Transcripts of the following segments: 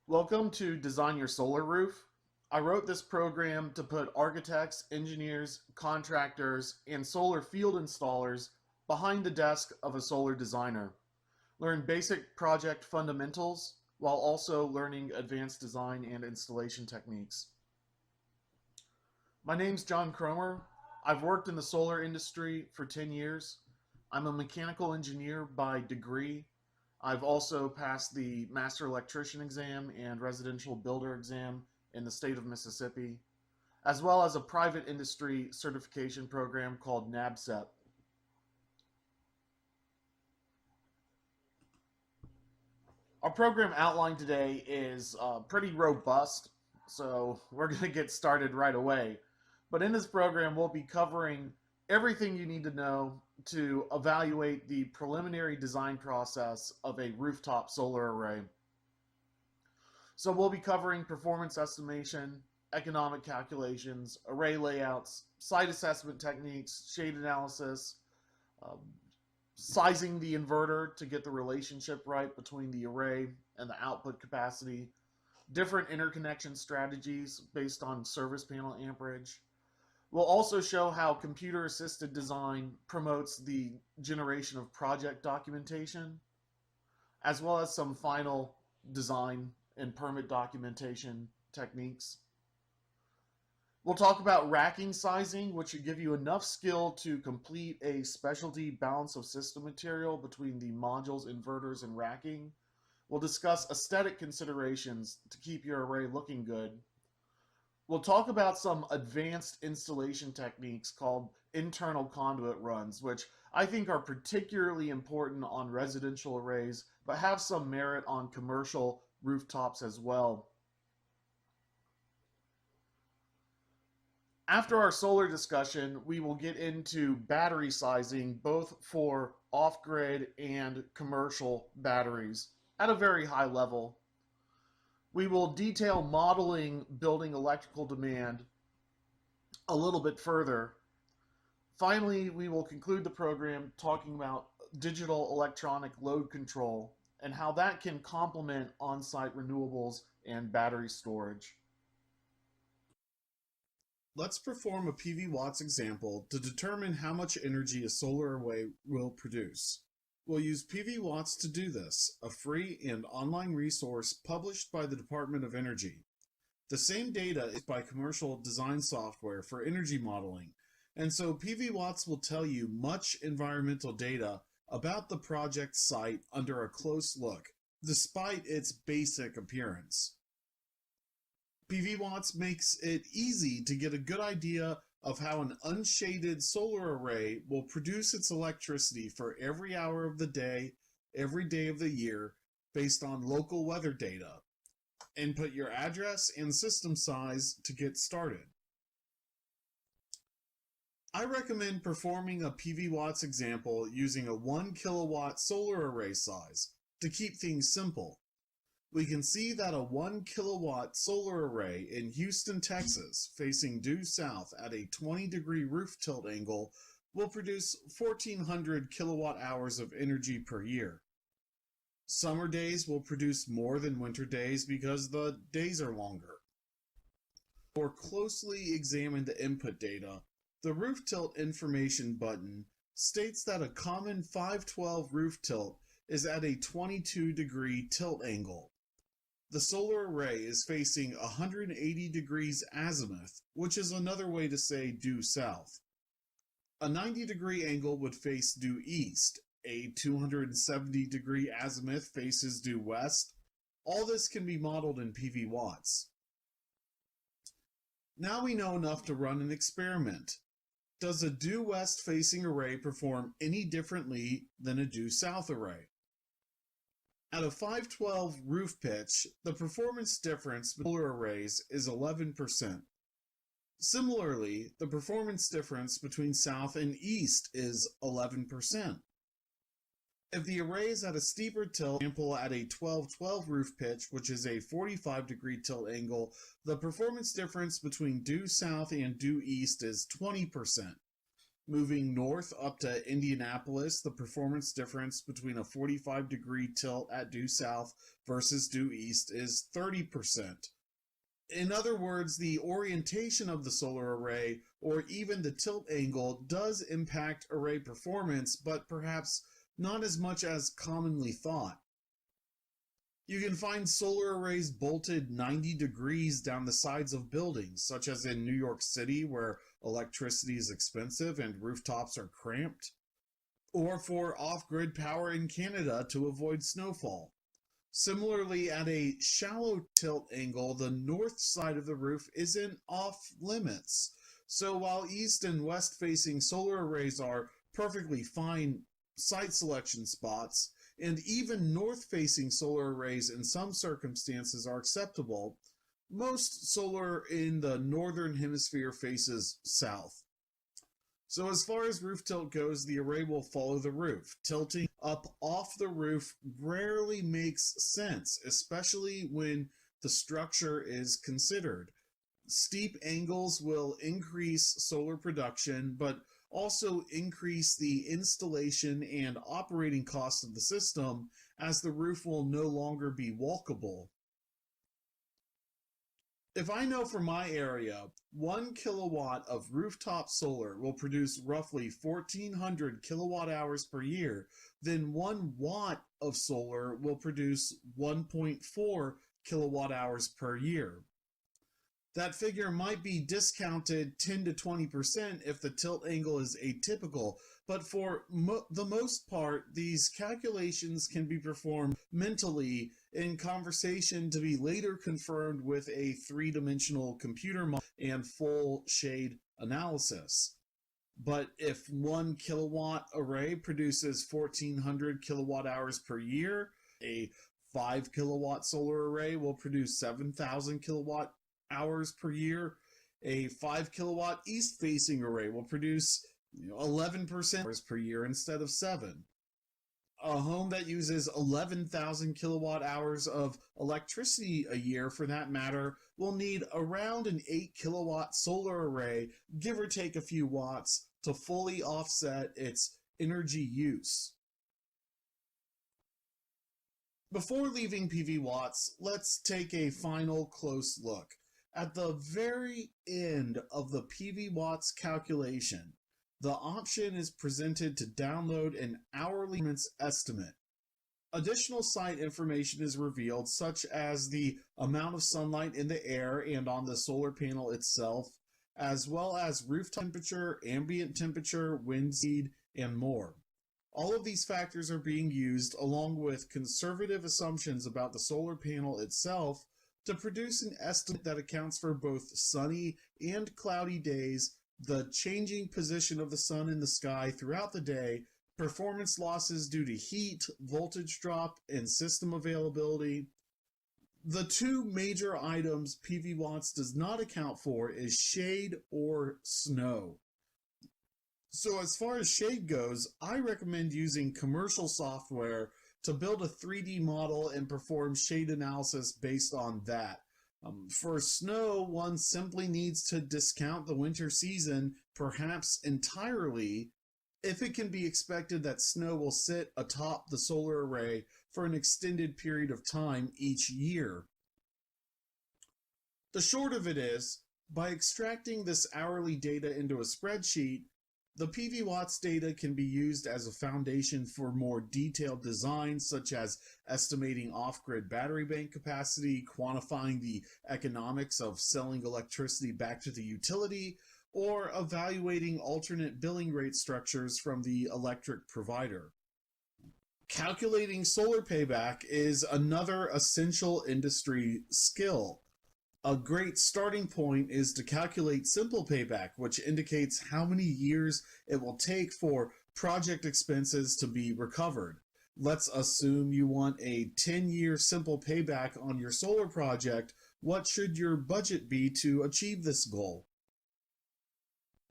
Welcome to Design Your Solar Roof. I wrote this program to put architects, engineers, contractors, and solar field installers behind the desk of a solar designer. Learn basic project fundamentals while also learning advanced design and installation techniques. My name's John Cromer. I've worked in the solar industry for 10 years. I'm a mechanical engineer by degree. I've also passed the Master Electrician exam and Residential Builder exam in the state of Mississippi, as well as a private industry certification program called NABCEP. Our program outline today is pretty robust, so we're going to get started right away. But in this program, we'll be covering everything you need to know to evaluate the preliminary design process of a rooftop solar array. So we'll be covering performance estimation, economic calculations, array layouts, site assessment techniques, shade analysis, um, sizing the inverter to get the relationship right between the array and the output capacity, different interconnection strategies based on service panel amperage. We'll also show how computer-assisted design promotes the generation of project documentation, as well as some final design and permit documentation techniques. We'll talk about racking sizing, which should give you enough skill to complete a specialty balance of system material between the modules, inverters, and racking. We'll discuss aesthetic considerations to keep your array looking good. We'll talk about some advanced installation techniques called internal conduit runs, which I think are particularly important on residential arrays, but have some merit on commercial rooftops as well. After our solar discussion, we will get into battery sizing, both for off-grid and commercial batteries at a very high level. We will detail modeling building electrical demand a little bit further. Finally, we will conclude the program talking about digital electronic load control and how that can complement on-site renewables and battery storage. Let's perform a PV watts example to determine how much energy a solar array will produce. We'll use PV watts to do this, a free and online resource published by the Department of Energy. The same data is by commercial design software for energy modeling, and so PV watts will tell you much environmental data about the project site under a close look, despite its basic appearance. PV watts makes it easy to get a good idea of how an unshaded solar array will produce its electricity for every hour of the day, every day of the year, based on local weather data. Input your address and system size to get started. I recommend performing a PV watts example using a 1 kilowatt solar array size to keep things simple. We can see that a 1 kilowatt solar array in Houston, Texas, facing due south at a 20-degree roof tilt angle will produce 1,400 kilowatt hours of energy per year. Summer days will produce more than winter days because the days are longer. More closely examine the input data, the roof tilt information button states that a common 512 roof tilt is at a 22-degree tilt angle. The solar array is facing 180 degrees azimuth, which is another way to say due south. A 90-degree angle would face due east. A 270-degree azimuth faces due west. All this can be modeled in PV watts. Now we know enough to run an experiment. Does a due west facing array perform any differently than a due south array? At a 512 roof pitch, the performance difference between solar arrays is 11%. Similarly, the performance difference between south and east is 11%. If the array is at a steeper tilt, for example at a 1212 roof pitch, which is a 45-degree tilt angle, the performance difference between due south and due east is 20%. Moving north up to Indianapolis, the performance difference between a 45-degree tilt at due south versus due east is 30%. In other words, the orientation of the solar array, or even the tilt angle, does impact array performance, but perhaps not as much as commonly thought. You can find solar arrays bolted 90 degrees down the sides of buildings, such as in New York City, where electricity is expensive and rooftops are cramped, or for off-grid power in Canada to avoid snowfall. Similarly, at a shallow tilt angle, the north side of the roof isn't off limits. So while east and west facing solar arrays are perfectly fine site selection spots, and even north facing solar arrays in some circumstances are acceptable, most solar in the northern hemisphere faces south. So as far as roof tilt goes, the array will follow the roof. Tilting up off the roof rarely makes sense, especially when the structure is considered. Steep angles will increase solar production, but also increase the installation and operating cost of the system, as the roof will no longer be walkable. If I know for my area, 1 kilowatt of rooftop solar will produce roughly 1,400 kilowatt hours per year, then 1 watt of solar will produce 1.4 kilowatt hours per year. That figure might be discounted 10 to 20% if the tilt angle is atypical, but for the most part, these calculations can be performed mentally in conversation to be later confirmed with a three-dimensional computer model and full shade analysis. But if 1 kilowatt array produces 1,400 kilowatt hours per year, a 5 kilowatt solar array will produce 7,000 kilowatt hours per year. A 5 kilowatt east facing array will produce 11% hours per year instead of 7. A home that uses 11,000 kilowatt hours of electricity a year, for that matter, will need around an 8 kilowatt solar array, give or take a few watts, to fully offset its energy use. Before leaving PV watts, let's take a final close look. At the very end of the PV watts calculation, the option is presented to download an hourly estimate. Additional site information is revealed, such as the amount of sunlight in the air and on the solar panel itself, as well as roof temperature, ambient temperature, wind speed, and more. All of these factors are being used, along with conservative assumptions about the solar panel itself, to produce an estimate that accounts for both sunny and cloudy days, the changing position of the sun in the sky throughout the day, performance losses due to heat, voltage drop, and system availability. The two major items PV Watts does not account for is shade or snow. So as far as shade goes, I recommend using commercial software to build a 3D model and perform shade analysis based on that. For snow, one simply needs to discount the winter season, perhaps entirely, if it can be expected that snow will sit atop the solar array for an extended period of time each year. The short of it is, by extracting this hourly data into a spreadsheet, the PV Watts data can be used as a foundation for more detailed designs, such as estimating off-grid battery bank capacity, quantifying the economics of selling electricity back to the utility, or evaluating alternate billing rate structures from the electric provider. Calculating solar payback is another essential industry skill. A great starting point is to calculate simple payback, which indicates how many years it will take for project expenses to be recovered. Let's assume you want a 10-year simple payback on your solar project. What should your budget be to achieve this goal?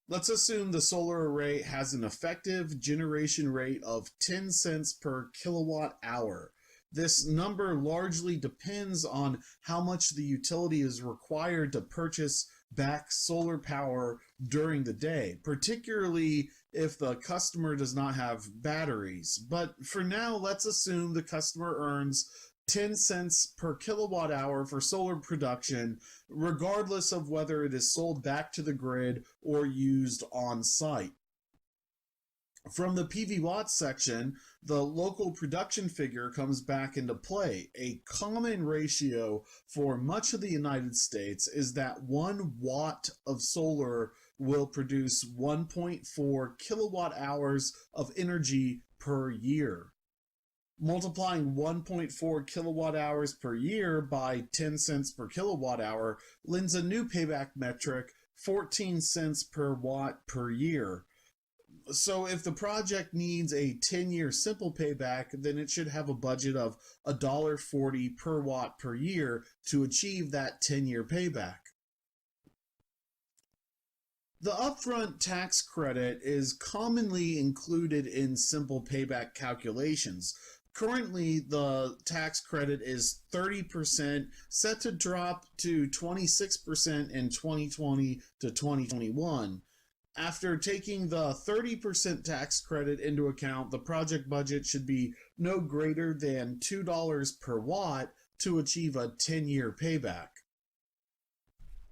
Let's assume the solar array has an effective generation rate of 10 cents per kilowatt hour. This number largely depends on how much the utility is required to purchase back solar power during the day, particularly if the customer does not have batteries. But for now, let's assume the customer earns 10 cents per kilowatt hour for solar production, regardless of whether it is sold back to the grid or used on site. From the PV watts section, the local production figure comes back into play. A common ratio for much of the United States is that 1 watt of solar will produce 1.4 kilowatt hours of energy per year. Multiplying 1.4 kilowatt hours per year by 10 cents per kilowatt hour lends a new payback metric, 14 cents per watt per year. So if the project needs a 10-year simple payback, then it should have a budget of $1.40 per watt per year to achieve that 10-year payback. The upfront tax credit is commonly included in simple payback calculations. Currently, the tax credit is 30%, set to drop to 26% in 2020 to 2021. After taking the 30% tax credit into account, the project budget should be no greater than $2 per watt to achieve a 10-year payback.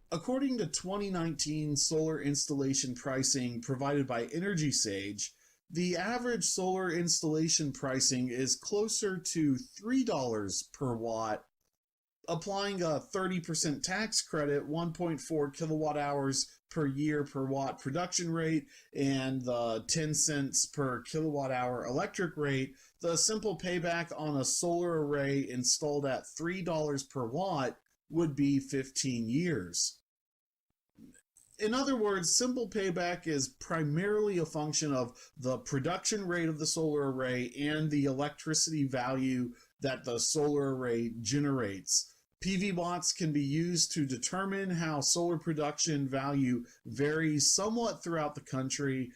According to 2019 solar installation pricing provided by Energy Sage, the average solar installation pricing is closer to $3 per watt. Applying a 30% tax credit, 1.4 kilowatt hours per year per watt production rate, and the 10 cents per kilowatt hour electric rate, the simple payback on a solar array installed at $3 per watt would be 15 years. In other words, simple payback is primarily a function of the production rate of the solar array and the electricity value that the solar array generates. PV watts can be used to determine how solar production value varies somewhat throughout the country.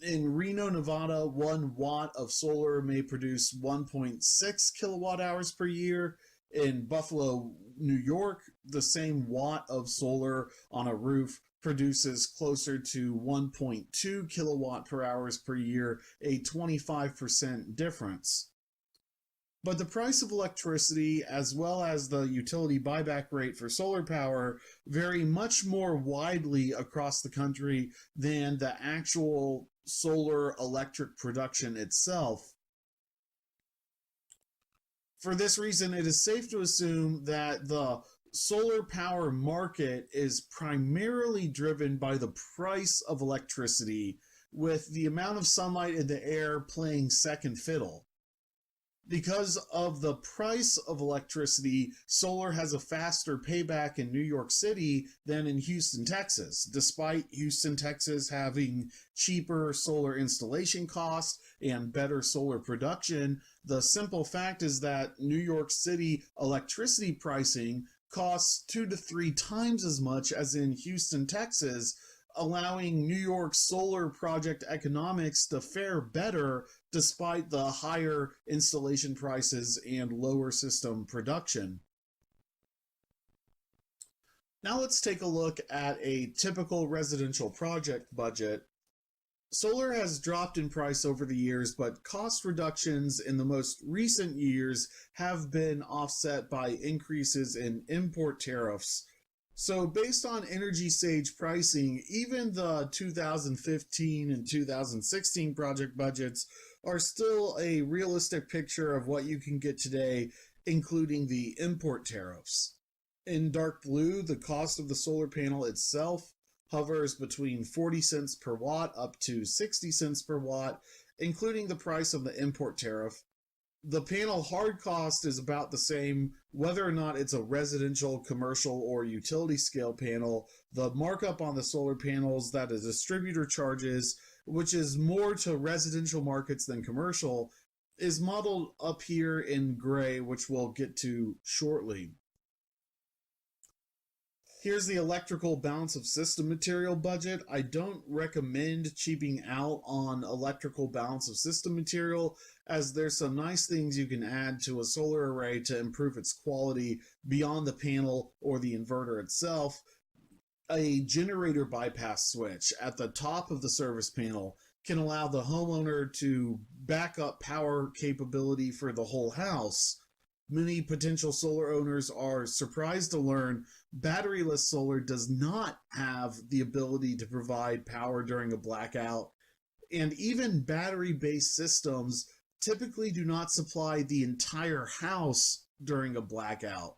In Reno, Nevada, 1 watt of solar may produce 1.6 kilowatt hours per year. In Buffalo, New York, the same watt of solar on a roof produces closer to 1.2 kilowatt per hours per year, a 25% difference. But the price of electricity, as well as the utility buyback rate for solar power, vary much more widely across the country than the actual solar electric production itself. For this reason, it is safe to assume that the solar power market is primarily driven by the price of electricity, with the amount of sunlight in the air playing second fiddle. Because of the price of electricity, solar has a faster payback in New York City than in Houston, Texas. Despite Houston, Texas having cheaper solar installation costs and better solar production, the simple fact is that New York City electricity pricing costs 2 to 3 times as much as in Houston, Texas, allowing New York solar project economics to fare better despite the higher installation prices and lower system production. Now let's take a look at a typical residential project budget. Solar has dropped in price over the years, but cost reductions in the most recent years have been offset by increases in import tariffs. So based on Energy Sage pricing, even the 2015 and 2016 project budgets are still a realistic picture of what you can get today, including the import tariffs. In dark blue, the cost of the solar panel itself hovers between 40 cents per watt up to 60 cents per watt, including the price of the import tariff. The panel hard cost is about the same whether or not it's a residential, commercial, or utility scale panel. The markup on the solar panels that a distributor charges, which is more to residential markets than commercial, is modeled up here in gray, which we'll get to shortly. Here's the electrical balance of system material budget. I don't recommend cheaping out on electrical balance of system material, as there's some nice things you can add to a solar array to improve its quality beyond the panel or the inverter itself. A generator bypass switch at the top of the service panel can allow the homeowner to back up power capability for the whole house. Many potential solar owners are surprised to learn batteryless solar does not have the ability to provide power during a blackout, and even battery based systems typically do not supply the entire house during a blackout.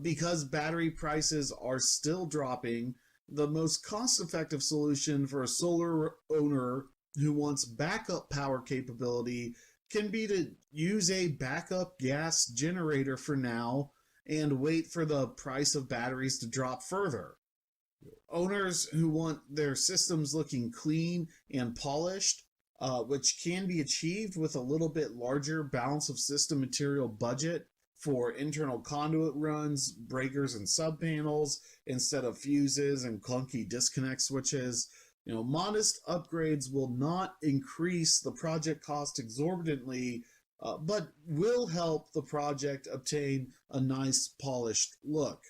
Because battery prices are still dropping, the most cost effective solution for a solar owner who wants backup power capability can be to use a backup gas generator for now and wait for the price of batteries to drop further. Owners who want their systems looking clean and polished, which can be achieved with a little bit larger balance of system material budget for internal conduit runs, breakers, and subpanels instead of fuses and clunky disconnect switches. Modest upgrades will not increase the project cost exorbitantly, but will help the project obtain a nice polished look.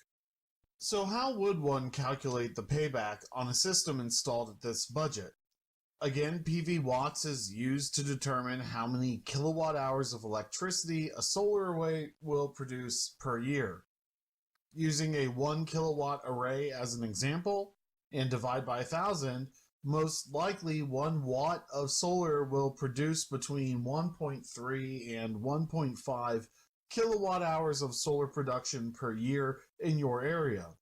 So how would one calculate the payback on a system installed at this budget? Again, PV watts is used to determine how many kilowatt hours of electricity a solar array will produce per year. Using a 1 kilowatt array as an example and divide by 1,000, most likely 1 watt of solar will produce between 1.3 and 1.5 kilowatt hours of solar production per year in your area.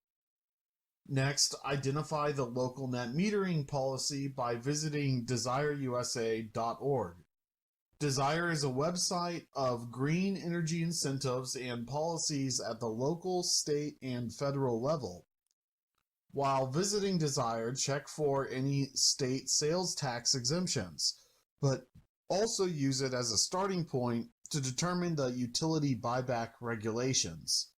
Next, identify the local net metering policy by visiting desireusa.org. Desire is a website of green energy incentives and policies at the local, state, and federal level. While visiting Desire, check for any state sales tax exemptions, but also use it as a starting point to determine the utility buyback regulations.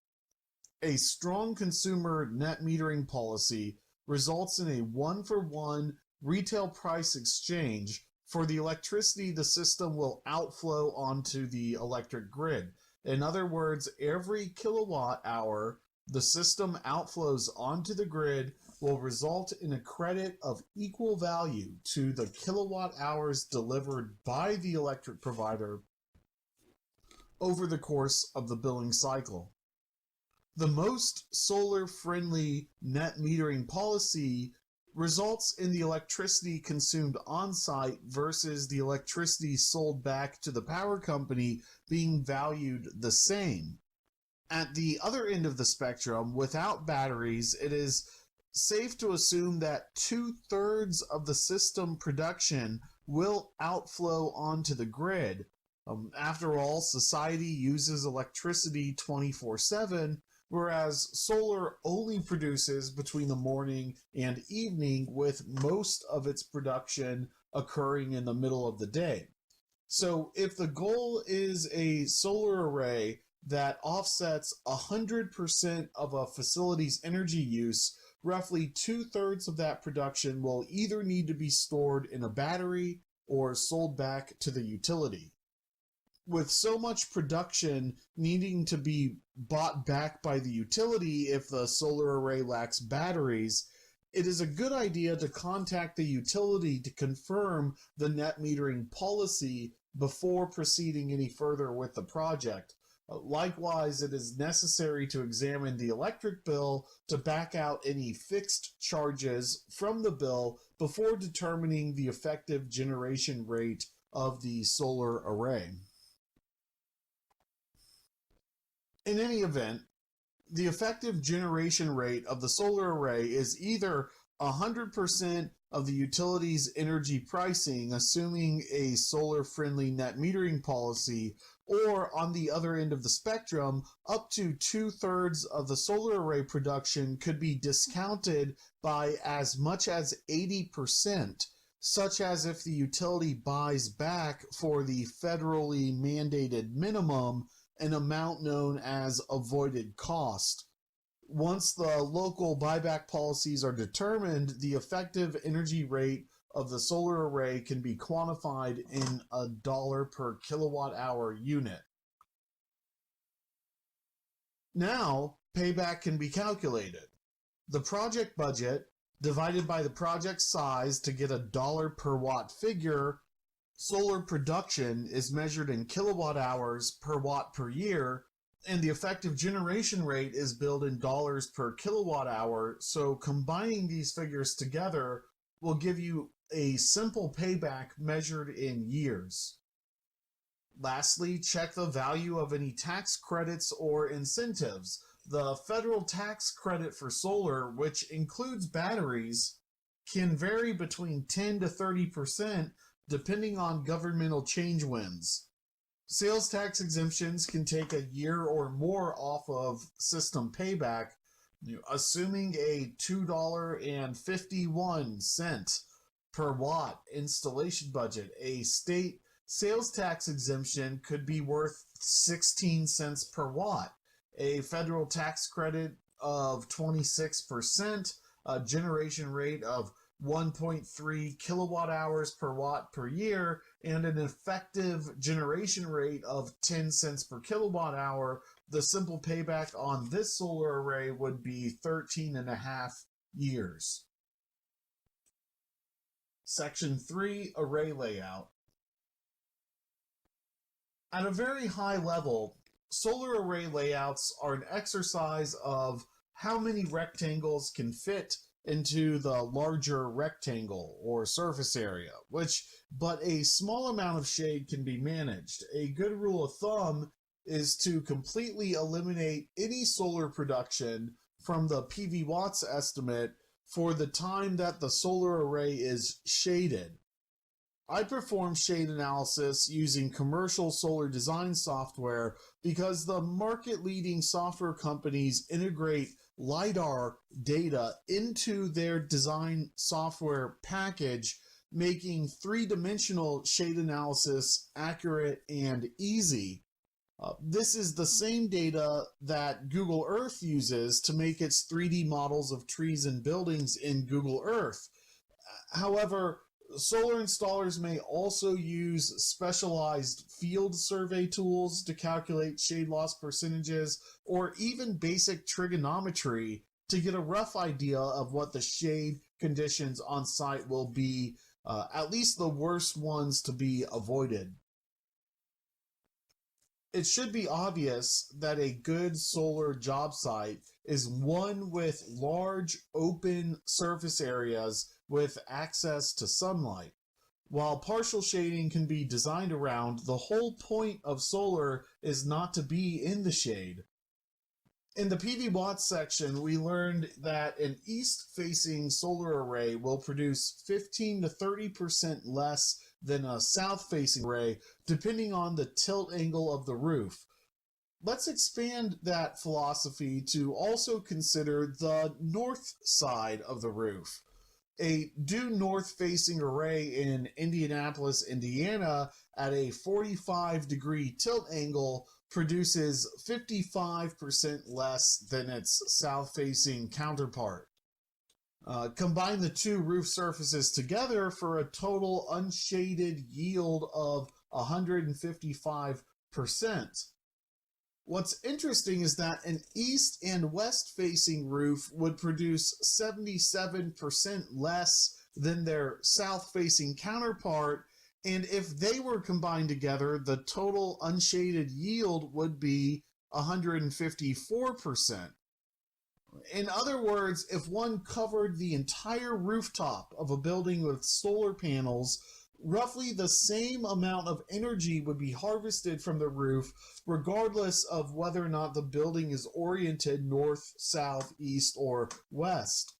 A strong consumer net metering policy results in a one-for-one retail price exchange for the electricity the system will outflow onto the electric grid. In other words, every kilowatt hour the system outflows onto the grid will result in a credit of equal value to the kilowatt hours delivered by the electric provider over the course of the billing cycle. The most solar-friendly net metering policy results in the electricity consumed on-site versus the electricity sold back to the power company being valued the same. At the other end of the spectrum, without batteries, it is safe to assume that 2/3 of the system production will outflow onto the grid. After all, society uses electricity 24/7, whereas solar only produces between the morning and evening, with most of its production occurring in the middle of the day. So if the goal is a solar array that offsets 100% of a facility's energy use, roughly 2/3 of that production will either need to be stored in a battery or sold back to the utility. With so much production needing to be bought back by the utility if the solar array lacks batteries, it is a good idea to contact the utility to confirm the net metering policy before proceeding any further with the project. Likewise, it is necessary to examine the electric bill to back out any fixed charges from the bill before determining the effective generation rate of the solar array. In any event, the effective generation rate of the solar array is either 100% of the utility's energy pricing, assuming a solar-friendly net metering policy, or on the other end of the spectrum, up to 2/3 of the solar array production could be discounted by as much as 80%, such as if the utility buys back for the federally mandated minimum an amount known as avoided cost. Once the local buyback policies are determined, the effective energy rate of the solar array can be quantified in $1 per kilowatt hour unit. Now, payback can be calculated. The project budget divided by the project size to get a dollar per watt figure. Solar production is measured in kilowatt hours per watt per year, and the effective generation rate is billed in dollars per kilowatt hour. So combining these figures together will give you a simple payback measured in years. Lastly, check the value of any tax credits or incentives. The federal tax credit for solar, which includes batteries, can vary between 10 to 30% depending on governmental change winds. Sales tax exemptions can take a year or more off of system payback, assuming a $2.51 per watt installation budget. A state sales tax exemption could be worth 16 cents per watt. A federal tax credit of 26%, a generation rate of 1.3 kilowatt hours per watt per year, and an effective generation rate of 10 cents per kilowatt hour. The simple payback on this solar array would be 13 and a half years. Section 3, Array Layout. At a very high level, solar array layouts are an exercise of how many rectangles can fit into the larger rectangle or surface area, but a small amount of shade can be managed. A good rule of thumb is to completely eliminate any solar production from the PV watts estimate for the time that the solar array is shaded. I perform shade analysis using commercial solar design software because the market-leading software companies integrate LiDAR data into their design software package, making three-dimensional shade analysis accurate and easy. This is the same data that Google Earth uses to make its 3D models of trees and buildings in Google Earth. However, solar installers may also use specialized field survey tools to calculate shade loss percentages, or even basic trigonometry to get a rough idea of what the shade conditions on site will be, at least the worst ones to be avoided. It should be obvious that a good solar job site is one with large open surface areas with access to sunlight. While partial shading can be designed around, the whole point of solar is not to be in the shade. In the PV watts section, we learned that an east-facing solar array will produce 15 to 30% less than a south-facing array, depending on the tilt angle of the roof. Let's expand that philosophy to also consider the north side of the roof. A due north-facing array in Indianapolis, Indiana, at a 45-degree tilt angle produces 55% less than its south-facing counterpart. Combine the two roof surfaces together for a total unshaded yield of 155%. What's interesting is that an east and west facing roof would produce 77% less than their south facing counterpart, and if they were combined together, the total unshaded yield would be 154%. In other words, if one covered the entire rooftop of a building with solar panels, roughly the same amount of energy would be harvested from the roof, regardless of whether or not the building is oriented north, south, east, or west.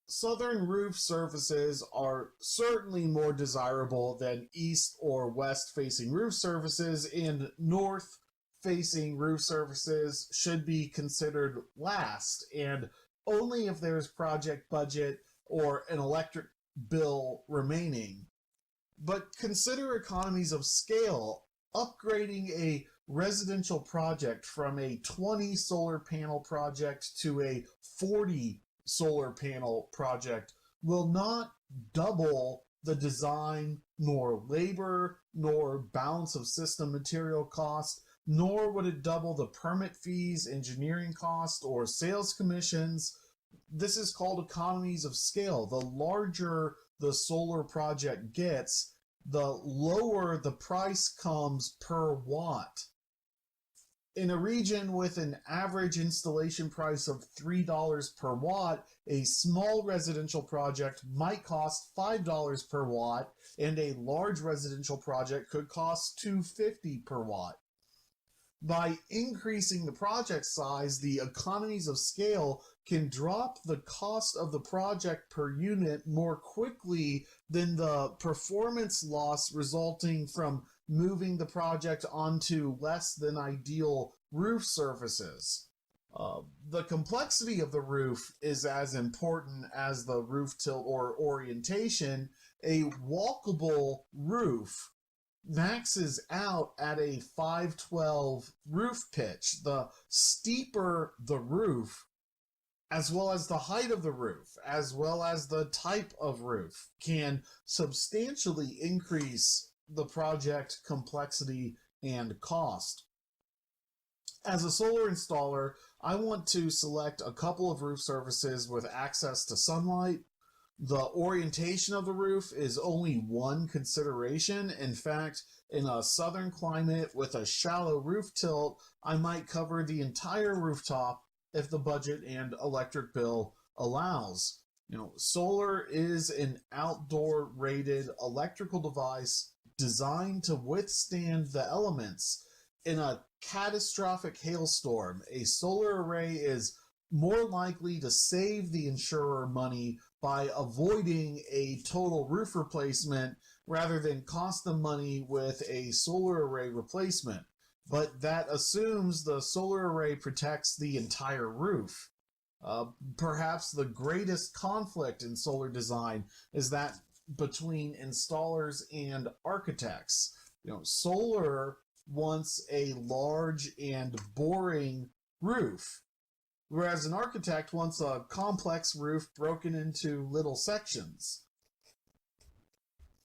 Southern roof surfaces are certainly more desirable than east or west facing roof surfaces, and north facing roof surfaces should be considered last, and only if there's project budget or an electric bill remaining. But consider economies of scale. Upgrading a residential project from a 20 solar panel project to a 40 solar panel project will not double the design, nor labor, nor balance of system material cost, nor would it double the permit fees, engineering cost, or sales commissions. This is called economies of scale. The larger the solar project gets, the lower the price comes per watt. In a region with an average installation price of $3 per watt, a small residential project might cost $5 per watt, and a large residential project could cost $2.50 per watt. By increasing the project size, the economies of scale can drop the cost of the project per unit more quickly than the performance loss resulting from moving the project onto less than ideal roof surfaces. The complexity of the roof is as important as the roof tilt or orientation. A walkable roof maxes out at a 512 roof pitch. The steeper the roof, as well as the height of the roof, as well as the type of roof, can substantially increase the project complexity and cost. As a solar installer, I want to select a couple of roof surfaces with access to sunlight. The orientation of the roof is only one consideration. In fact, in a southern climate with a shallow roof tilt, I might cover the entire rooftop if the budget and electric bill allows. Solar is an outdoor rated electrical device designed to withstand the elements. In a catastrophic hailstorm, a solar array is more likely to save the insurer money by avoiding a total roof replacement rather than cost them money with a solar array replacement. But that assumes the solar array protects the entire roof. Perhaps the greatest conflict in solar design is that between installers and architects. Solar wants a large and boring roof, whereas an architect wants a complex roof broken into little sections.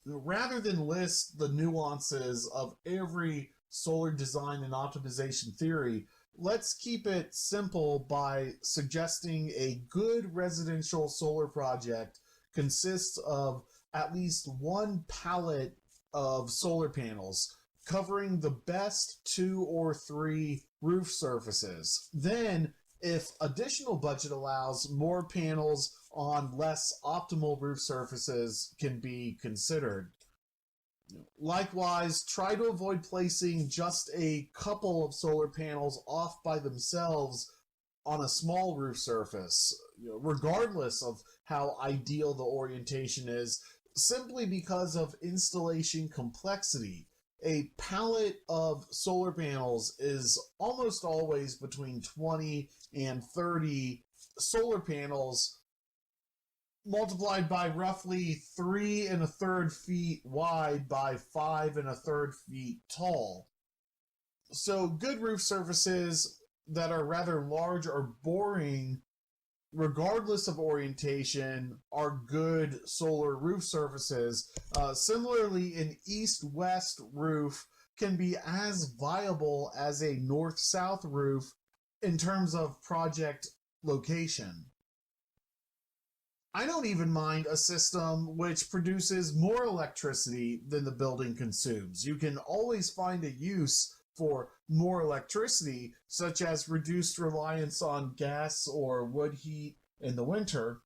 Rather than list the nuances of every solar design and optimization theory, let's keep it simple by suggesting a good residential solar project consists of at least one pallet of solar panels covering the best 2 or 3 roof surfaces. Then, if additional budget allows, more panels on less optimal roof surfaces can be considered. Likewise, try to avoid placing just a couple of solar panels off by themselves on a small roof surface, regardless of how ideal the orientation is, simply because of installation complexity. A pallet of solar panels is almost always between 20 and 30 solar panels multiplied by roughly 3 1/3 feet wide by 5 1/3 feet tall. So good roof surfaces that are rather large or boring, regardless of orientation, are good solar roof surfaces. Similarly, an east-west roof can be as viable as a north-south roof in terms of project location. I don't even mind a system which produces more electricity than the building consumes. You can always find a use for more electricity, such as reduced reliance on gas or wood heat in the winter.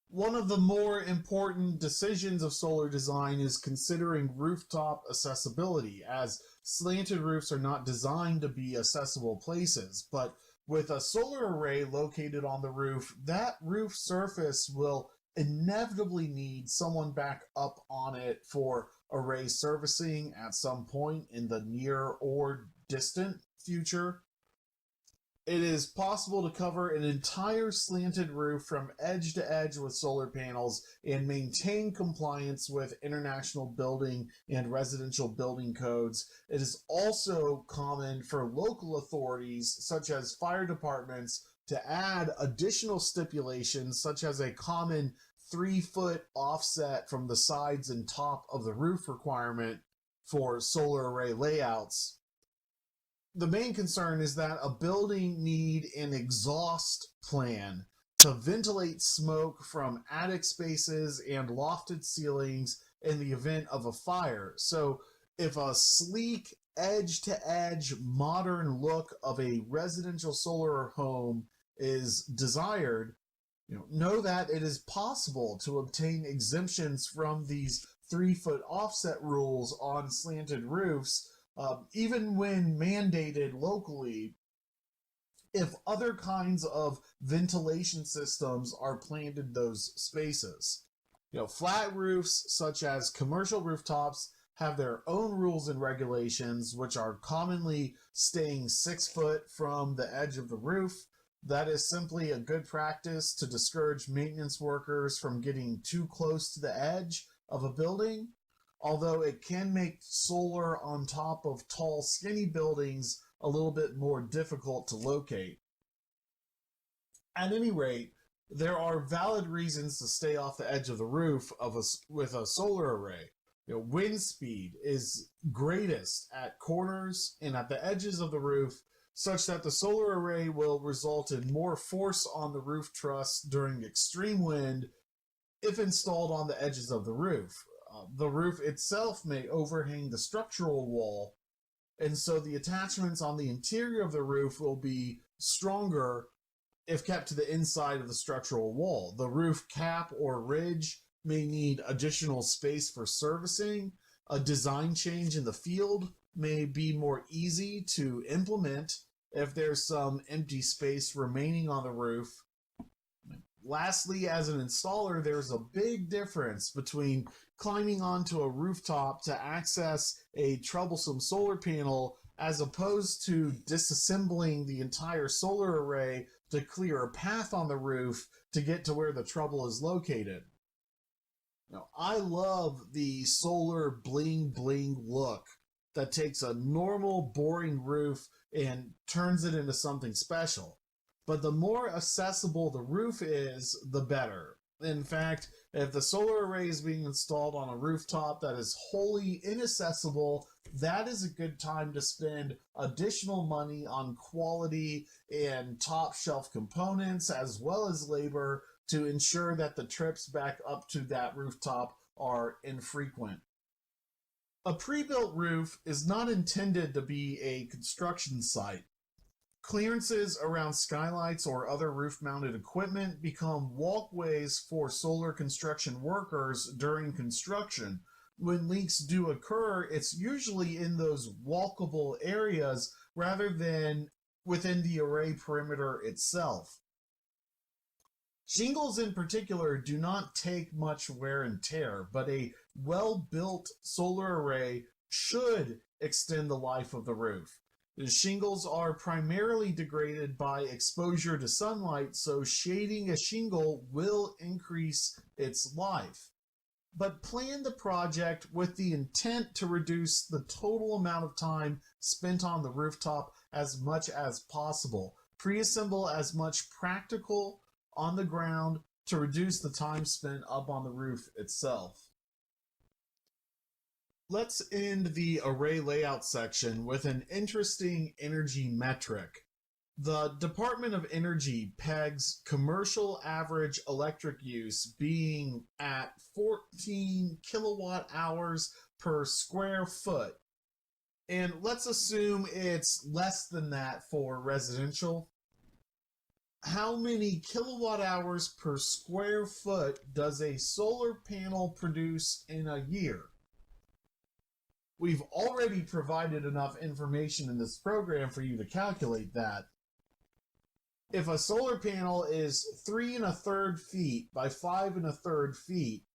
One of the more important decisions of solar design is considering rooftop accessibility, as slanted roofs are not designed to be accessible places. But with a solar array located on the roof, that roof surface will inevitably need someone back up on it for array servicing at some point in the near or distant future. It is possible to cover an entire slanted roof from edge to edge with solar panels and maintain compliance with international building and residential building codes. It is also common for local authorities, such as fire departments, to add additional stipulations, such as a common 3-foot offset from the sides and top of the roof requirement for solar array layouts. The main concern is that a building need an exhaust plan to ventilate smoke from attic spaces and lofted ceilings in the event of a fire. So if a sleek edge-to-edge modern look of a residential solar home is desired, know that it is possible to obtain exemptions from these 3-foot offset rules on slanted roofs, even when mandated locally, if other kinds of ventilation systems are planned in those spaces. Flat roofs, such as commercial rooftops, have their own rules and regulations, which are commonly staying 6 foot from the edge of the roof. That is simply a good practice to discourage maintenance workers from getting too close to the edge of a building, although it can make solar on top of tall, skinny buildings a little bit more difficult to locate. At any rate, there are valid reasons to stay off the edge of the roof with a solar array. Wind speed is greatest at corners and at the edges of the roof, such that the solar array will result in more force on the roof truss during extreme wind if installed on the edges of the roof. The roof itself may overhang the structural wall, and so the attachments on the interior of the roof will be stronger if kept to the inside of the structural wall. The roof cap or ridge may need additional space for servicing. A design change in the field may be more easy to implement if there's some empty space remaining on the roof. Lastly, as an installer, there's a big difference between climbing onto a rooftop to access a troublesome solar panel as opposed to disassembling the entire solar array to clear a path on the roof to get to where the trouble is located. Now, I love the solar bling bling look that takes a normal boring roof and turns it into something special. But the more accessible the roof is, the better. In fact, if the solar array is being installed on a rooftop that is wholly inaccessible, that is a good time to spend additional money on quality and top shelf components as well as labor to ensure that the trips back up to that rooftop are infrequent. A pre-built roof is not intended to be a construction site. Clearances around skylights or other roof-mounted equipment become walkways for solar construction workers during construction. When leaks do occur, it's usually in those walkable areas rather than within the array perimeter itself. Shingles in particular do not take much wear and tear, but a well-built solar array should extend the life of the roof. The shingles are primarily degraded by exposure to sunlight, so shading a shingle will increase its life. But plan the project with the intent to reduce the total amount of time spent on the rooftop as much as possible. Pre-assemble as much practical on the ground to reduce the time spent up on the roof itself. Let's end the array layout section with an interesting energy metric. The Department of Energy pegs commercial average electric use being at 14 kilowatt hours per square foot. And let's assume it's less than that for residential. How many kilowatt hours per square foot does a solar panel produce in a year? We've already provided enough information in this program for you to calculate that. If a solar panel is 3 1/3 feet by 5 1/3 feet,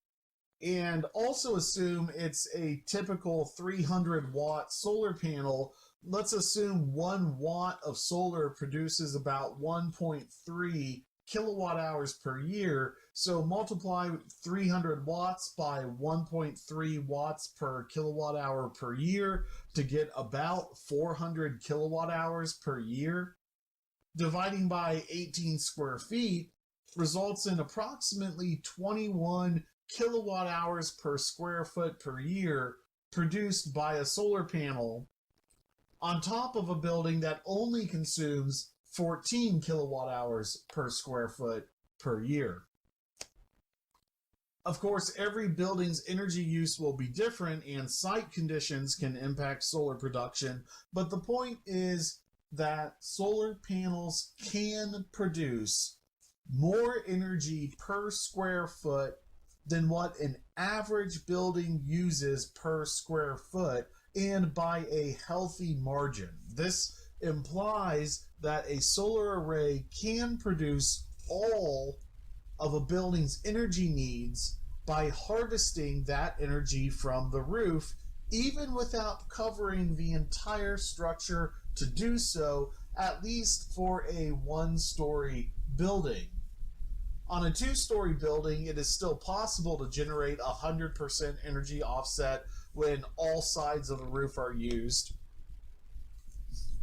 and also assume it's a typical 300 watt solar panel, let's assume 1 watt of solar produces about 1.3 kilowatt hours per year. So multiply 300 watts by 1.3 watts per kilowatt hour per year to get about 400 kilowatt hours per year. Dividing by 18 square feet results in approximately 21 kilowatt hours per square foot per year produced by a solar panel. on top of a building that only consumes 14 kilowatt hours per square foot per year. Of course, every building's energy use will be different and site conditions can impact solar production, but the point is that solar panels can produce more energy per square foot than what an average building uses per square foot, and by a healthy margin. This implies that a solar array can produce all of a building's energy needs by harvesting that energy from the roof, even without covering the entire structure to do so, at least for a one-story building. On a two-story building, it is still possible to generate 100% energy offset when all sides of the roof are used,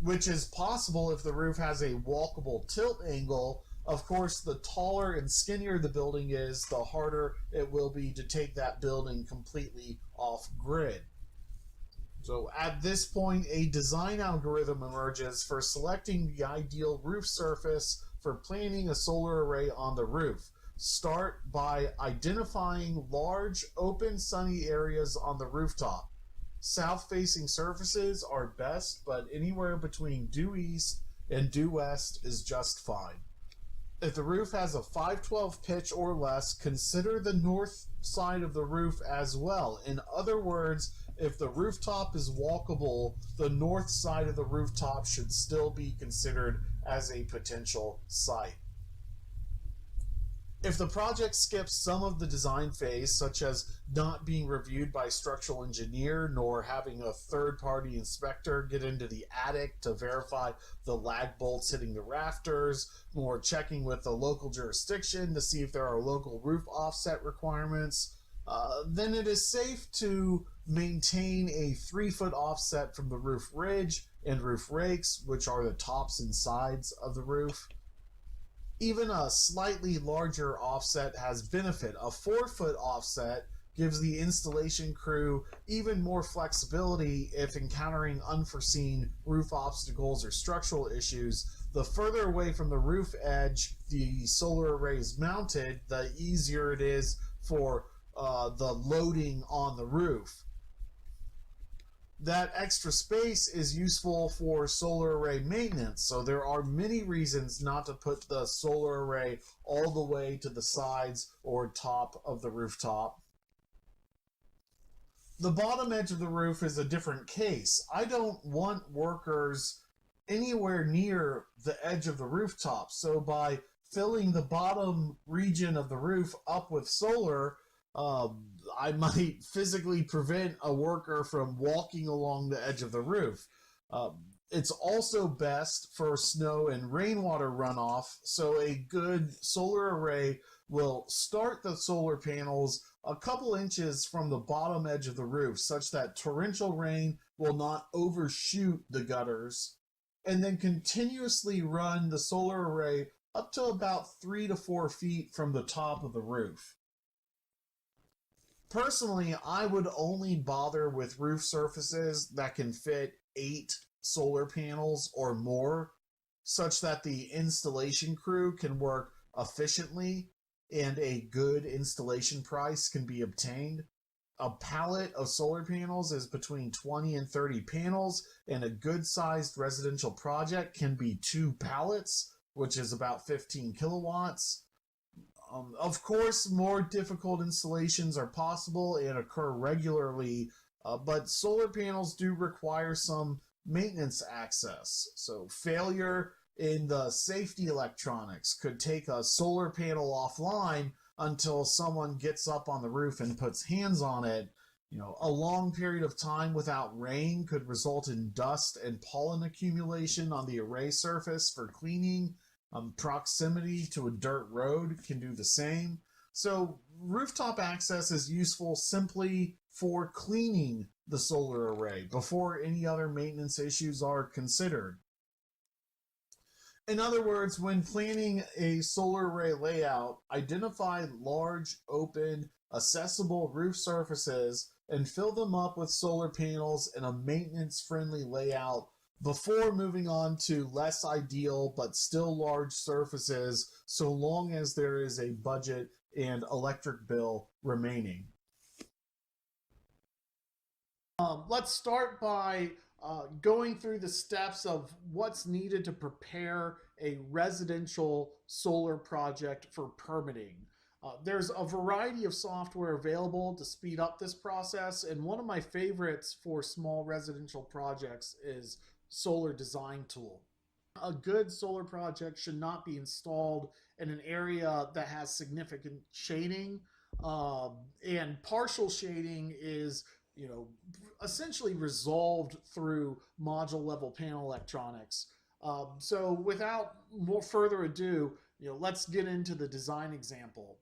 which is possible if the roof has a walkable tilt angle. Of course, the taller and skinnier the building is, the harder it will be to take that building completely off grid. So at this point, a design algorithm emerges for selecting the ideal roof surface for planting a solar array on the roof. Start by identifying large, open, sunny areas on the rooftop. South-facing surfaces are best, but anywhere between due east and due west is just fine. If the roof has a 512 pitch or less, consider the north side of the roof as well. In other words, if the rooftop is walkable, the north side of the rooftop should still be considered as a potential site. If the project skips some of the design phase, such as not being reviewed by a structural engineer, nor having a third-party inspector get into the attic to verify the lag bolts hitting the rafters, nor checking with the local jurisdiction to see if there are local roof offset requirements, then it is safe to maintain a 3-foot offset from the roof ridge and roof rakes, which are the tops and sides of the roof. Even a slightly larger offset has benefit. A 4-foot offset gives the installation crew even more flexibility if encountering unforeseen roof obstacles or structural issues. The further away from the roof edge the solar array is mounted, the easier it is for the loading on the roof. That extra space is useful for solar array maintenance, so there are many reasons not to put the solar array all the way to the sides or top of the rooftop. The bottom edge of the roof is a different case. I don't want workers anywhere near the edge of the rooftop, so by filling the bottom region of the roof up with solar, I might physically prevent a worker from walking along the edge of the roof. It's also best for snow and rainwater runoff, so a good solar array will start the solar panels a couple inches from the bottom edge of the roof, such that torrential rain will not overshoot the gutters, and then continuously run the solar array up to about 3 to 4 feet from the top of the roof. Personally, I would only bother with roof surfaces that can fit 8 solar panels or more, such that the installation crew can work efficiently and a good installation price can be obtained. A pallet of solar panels is between 20 and 30 panels, and a good-sized residential project can be 2 pallets, which is about 15 kilowatts. Of course, more difficult installations are possible and occur regularly, but solar panels do require some maintenance access. So failure in the safety electronics could take a solar panel offline until someone gets up on the roof and puts hands on it. A long period of time without rain could result in dust and pollen accumulation on the array surface for cleaning. Proximity to a dirt road can do the same. So rooftop access is useful simply for cleaning the solar array before any other maintenance issues are considered. In other words, when planning a solar array layout, identify large, open, accessible roof surfaces and fill them up with solar panels in a maintenance-friendly layout before moving on to less ideal but still large surfaces, so long as there is a budget and electric bill remaining. Let's start by going through the steps of what's needed to prepare a residential solar project for permitting. There's a variety of software available to speed up this process, and one of my favorites for small residential projects is Solar Design Tool. A good solar project should not be installed in an area that has significant shading. And partial shading is, essentially resolved through module level panel electronics. So without more further ado, let's get into the design example.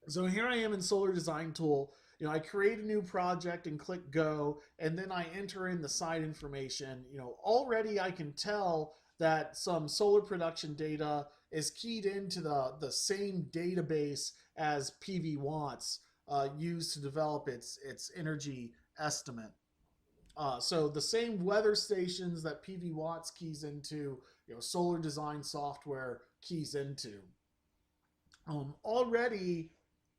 So here I am in Solar Design Tool. I create a new project and click go, and then I enter in the site information. Already I can tell that some solar production data is keyed into the same database as PV watts used to develop its energy estimate. So the same weather stations that PV watts keys into, solar design software keys into. Already,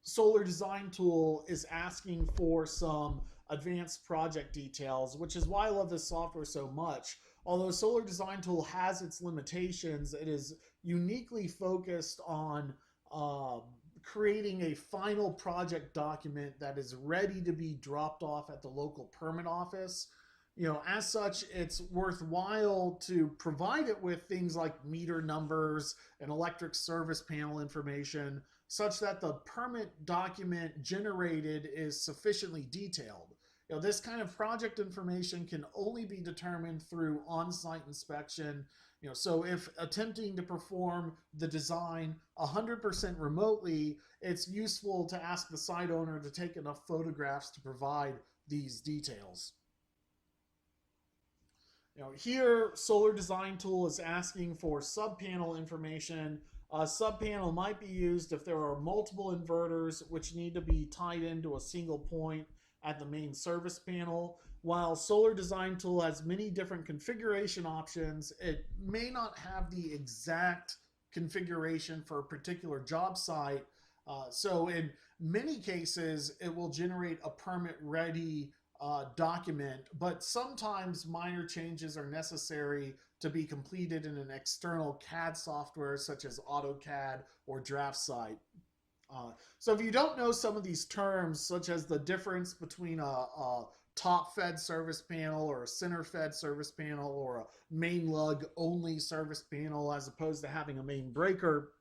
Solar Design Tool is asking for some advanced project details, which is why I love this software so much. Although Solar Design Tool has its limitations, it is uniquely focused on creating a final project document that is ready to be dropped off at the local permit office. As such, it's worthwhile to provide it with things like meter numbers and electric service panel information, such that the permit document generated is sufficiently detailed. This kind of project information can only be determined through on-site inspection. So if attempting to perform the design 100% remotely, it's useful to ask the site owner to take enough photographs to provide these details. Here, Solar Design Tool is asking for subpanel information. A subpanel might be used if there are multiple inverters which need to be tied into a single point at the main service panel. While Solar Design Tool has many different configuration options, it may not have the exact configuration for a particular job site. So in many cases, it will generate a permit-ready document, but sometimes minor changes are necessary to be completed in an external CAD software such as AutoCAD or DraftSite. So if you don't know some of these terms, such as the difference between a top-fed service panel or a center-fed service panel or a main lug only service panel as opposed to having a main breaker,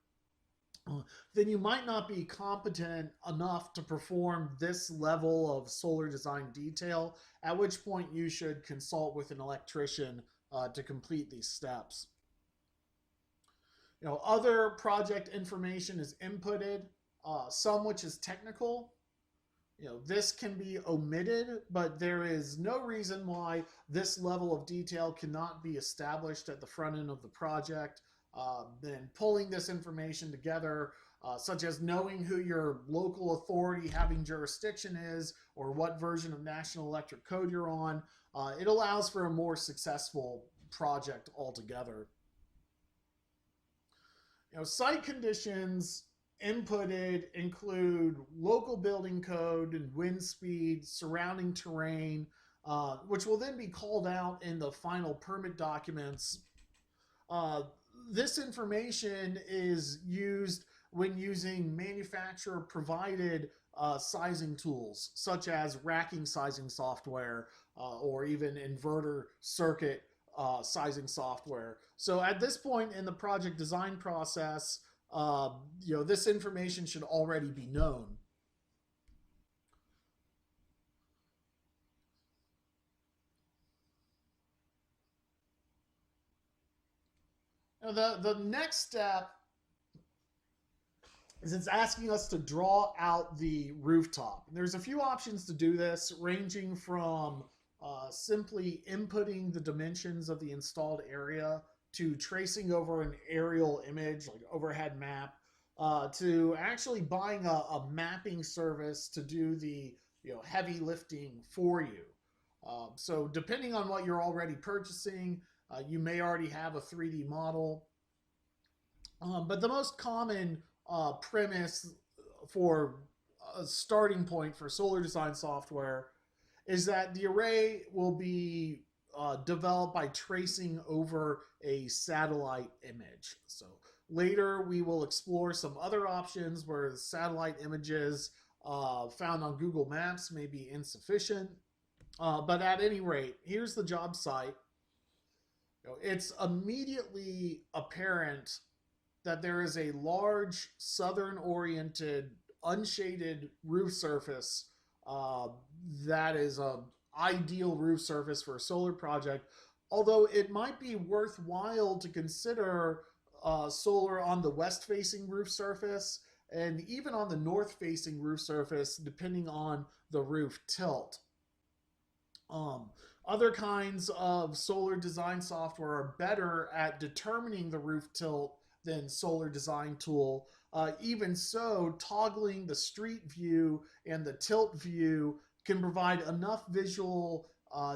then you might not be competent enough to perform this level of solar design detail, at which point you should consult with an electrician to complete these steps. Other project information is inputted, some which is technical. This can be omitted, but there is no reason why this level of detail cannot be established at the front end of the project. Then pulling this information together, such as knowing who your local authority having jurisdiction is or what version of National Electric Code you're on, it allows for a more successful project altogether. Site conditions inputted include local building code and wind speed, surrounding terrain, which will then be called out in the final permit documents. This information is used when using manufacturer provided sizing tools, such as racking sizing software or even inverter circuit sizing software. So at this point in the project design process, this information should already be known. Now the next step is it's asking us to draw out the rooftop. There's a few options to do this, ranging from simply inputting the dimensions of the installed area to tracing over an aerial image, like overhead map, to actually buying a mapping service to do the heavy lifting for you. So depending on what you're already purchasing, you may already have a 3D model. But the most common premise for a starting point for solar design software is that the array will be developed by tracing over a satellite image. So later we will explore some other options where satellite images found on Google Maps may be insufficient. But at any rate, here's the job site. It's immediately apparent that there is a large southern oriented unshaded roof surface uh, that is a ideal roof surface for a solar project, although it might be worthwhile to consider solar on the west facing roof surface and even on the north facing roof surface depending on the roof tilt. um, Other kinds of solar design software are better at determining the roof tilt than Solar Design Tool. Even so, toggling the street view and the tilt view can provide enough visual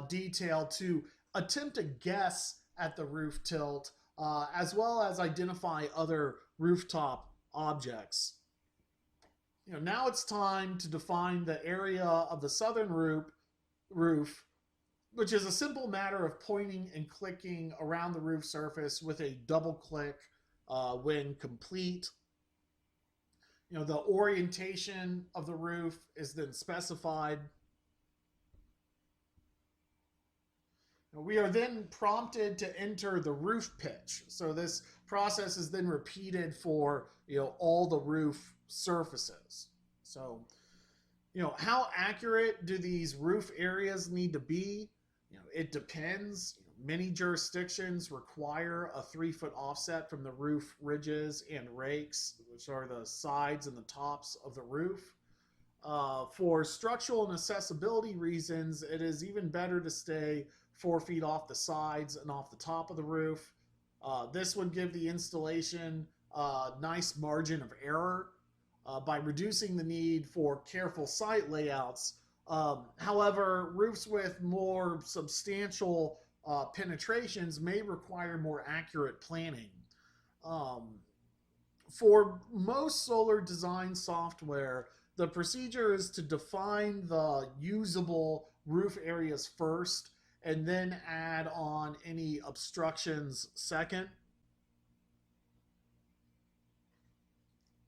detail to attempt a guess at the roof tilt, as well as identify other rooftop objects. Now it's time to define the area of the southern roof, which is a simple matter of pointing and clicking around the roof surface with a double click when complete. The orientation of the roof is then specified. We are then prompted to enter the roof pitch. So this process is then repeated for all the roof surfaces. So how accurate do these roof areas need to be? It depends. Many jurisdictions require a 3-foot offset from the roof ridges and rakes, which are the sides and the tops of the roof. For structural and accessibility reasons, it is even better to stay 4 feet off the sides and off the top of the roof. This would give the installation a nice margin of error by reducing the need for careful site layouts. However, roofs with more substantial penetrations may require more accurate planning. Um, for most solar design software, the procedure is to define the usable roof areas first and then add on any obstructions second.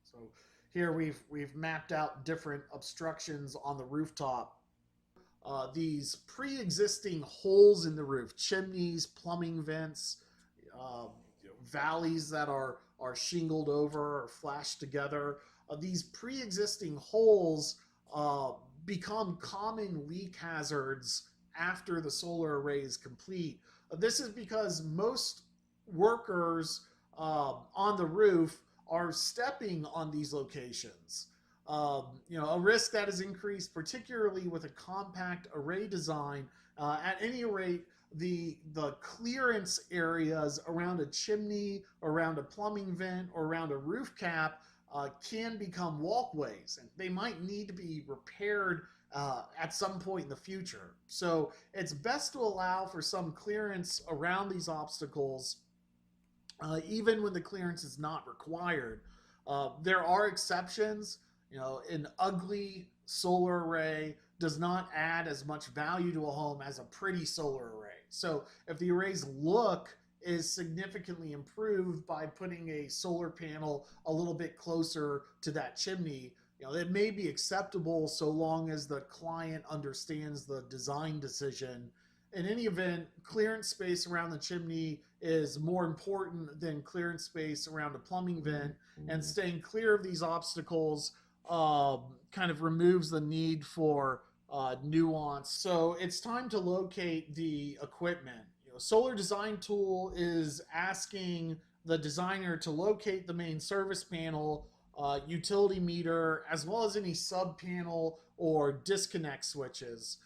So here we've mapped out different obstructions on the rooftop. These pre-existing holes in the roof, chimneys, plumbing vents, valleys that are shingled over or flashed together. These pre-existing holes uh, become common leak hazards after the solar array is complete. This is because most workers on the roof are stepping on these locations. A risk that is increased, particularly with a compact array design. At any rate, the clearance areas around a chimney, around a plumbing vent, or around a roof cap can become walkways, and they might need to be repaired at some point in the future. So it's best to allow for some clearance around these obstacles, even when the clearance is not required. There are exceptions. An ugly solar array does not add as much value to a home as a pretty solar array. So if the array's look is significantly improved by putting a solar panel a little bit closer to that chimney, it may be acceptable so long as the client understands the design decision. In any event, clearance space around the chimney is more important than clearance space around a plumbing vent, and staying clear of these obstacles kind of removes the need for nuance. So it's time to locate the equipment. Solar Design Tool is asking the designer to locate the main service panel, utility meter, as well as any sub panel or disconnect switches.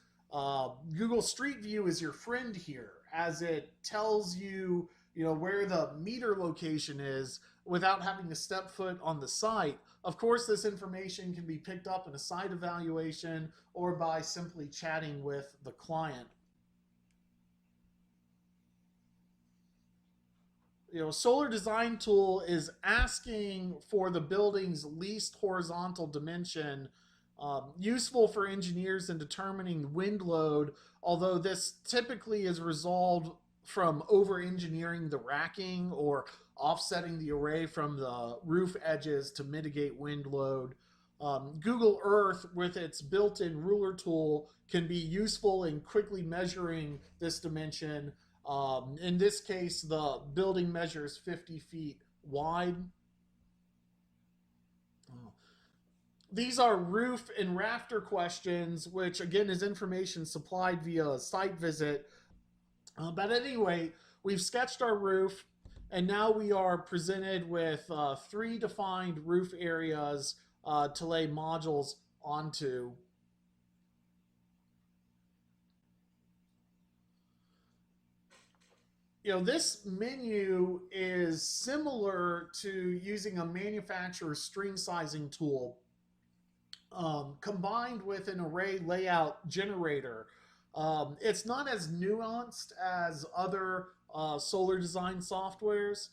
Google Street View is your friend here, as it tells you, where the meter location is without having to step foot on the site. Of course, this information can be picked up in a site evaluation or by simply chatting with the client. solar design tool is asking for the building's least horizontal dimension, useful for engineers in determining wind load, although this typically is resolved from over engineering the racking or offsetting the array from the roof edges to mitigate wind load. Google Earth, with its built in ruler tool, can be useful in quickly measuring this dimension. In this case, the building measures 50 feet wide. These are roof and rafter questions, which again is information supplied via a site visit. But anyway, we've sketched our roof, and now we are presented with three defined roof areas to lay modules onto. This menu is similar to using a manufacturer's string sizing tool, combined with an array layout generator. It's not as nuanced as other solar design softwares.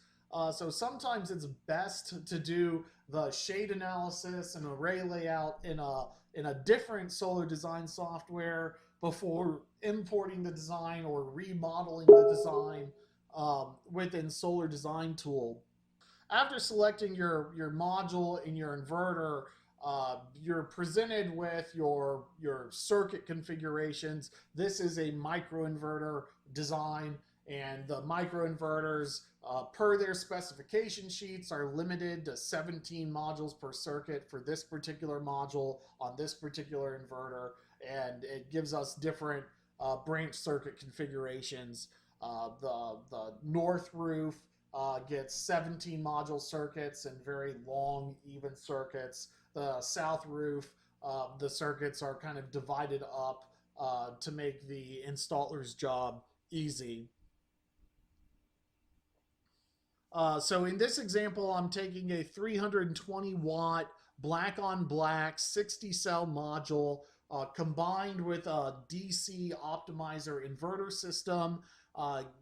So sometimes it's best to do the shade analysis and array layout in a different solar design software before importing the design or remodeling the design within Solar Design Tool. After selecting your module and your inverter, you're presented with your circuit configurations. This is a microinverter design, and the microinverters, per their specification sheets, are limited to 17 modules per circuit for this particular module on this particular inverter, and it gives us different branch circuit configurations. The north roof gets 17 module circuits and very long, even circuits. The south roof, the circuits are kind of divided up to make the installer's job easy. So in this example, I'm taking a 320 watt black on black 60 cell module combined with a DC optimizer inverter system.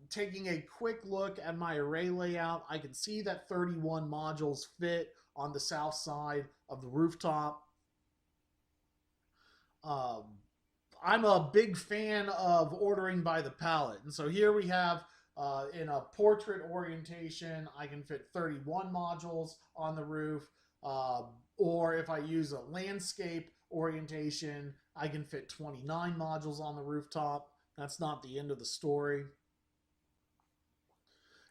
Taking a quick look at my array layout, I can see that 31 modules fit on the south side of the rooftop. Um, I'm a big fan of ordering by the pallet. And so here we have in a portrait orientation, I can fit 31 modules on the roof. Or if I use a landscape orientation, I can fit 29 modules on the rooftop. That's not the end of the story.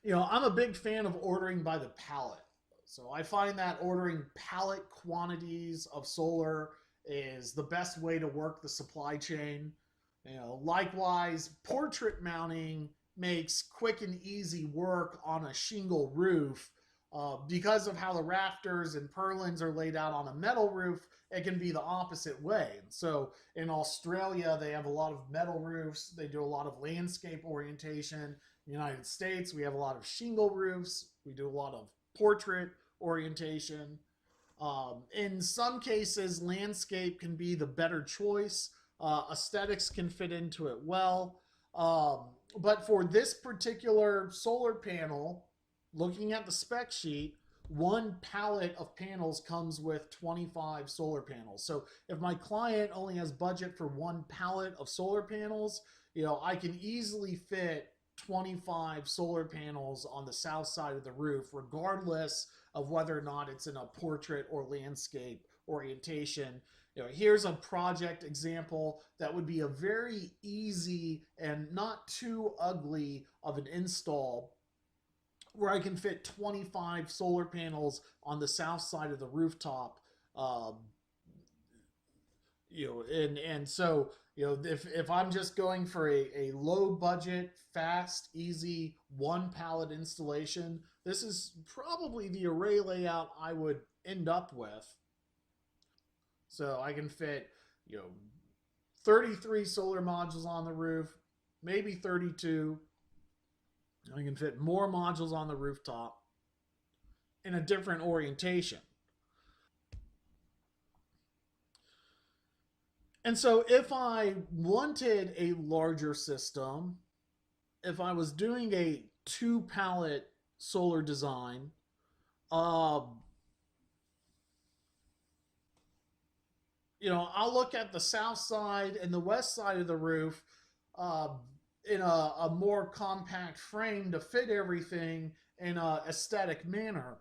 I'm a big fan of ordering by the pallet. So I find that ordering pallet quantities of solar is the best way to work the supply chain. Likewise, portrait mounting makes quick and easy work on a shingle roof. Because of how the rafters and purlins are laid out on a metal roof, it can be the opposite way. And so in Australia, they have a lot of metal roofs. They do a lot of landscape orientation. In the United States, we have a lot of shingle roofs. We do a lot of portrait orientation. In some cases, landscape can be the better choice. Aesthetics can fit into it well. But for this particular solar panel, looking at the spec sheet, one pallet of panels comes with 25 solar panels. So if my client only has budget for one pallet of solar panels, I can easily fit 25 solar panels on the south side of the roof, regardless of whether or not it's in a portrait or landscape orientation. Here's a project example that would be a very easy and not too ugly of an install, where I can fit 25 solar panels on the south side of the rooftop. Um, and so if I'm just going for a low budget, fast, easy one pallet installation, this is probably the array layout I would end up with. So I can fit 33 solar modules on the roof, maybe 32. I can fit more modules on the rooftop in a different orientation. And so if I wanted a larger system, if I was doing a two pallet solar design. Um, I'll look at the south side and the west side of the roof uh, in a more compact frame to fit everything in a aesthetic manner.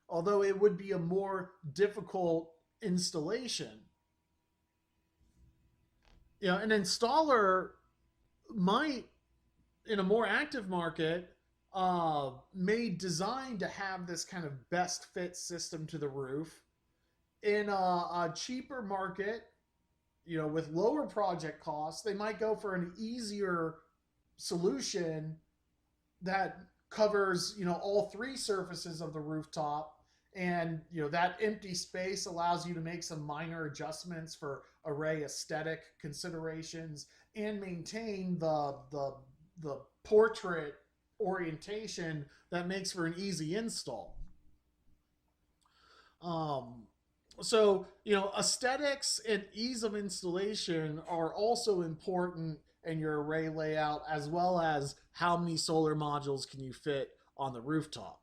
Although it would be a more difficult installation. An installer might, in a more active market, may design to have this kind of best fit system to the roof. In a cheaper market, with lower project costs, they might go for an easier solution that covers, all three surfaces of the rooftop. And, that empty space allows you to make some minor adjustments for array aesthetic considerations and maintain the portrait orientation that makes for an easy install. Um, aesthetics and ease of installation are also important in your array layout, as well as how many solar modules can you fit on the rooftop.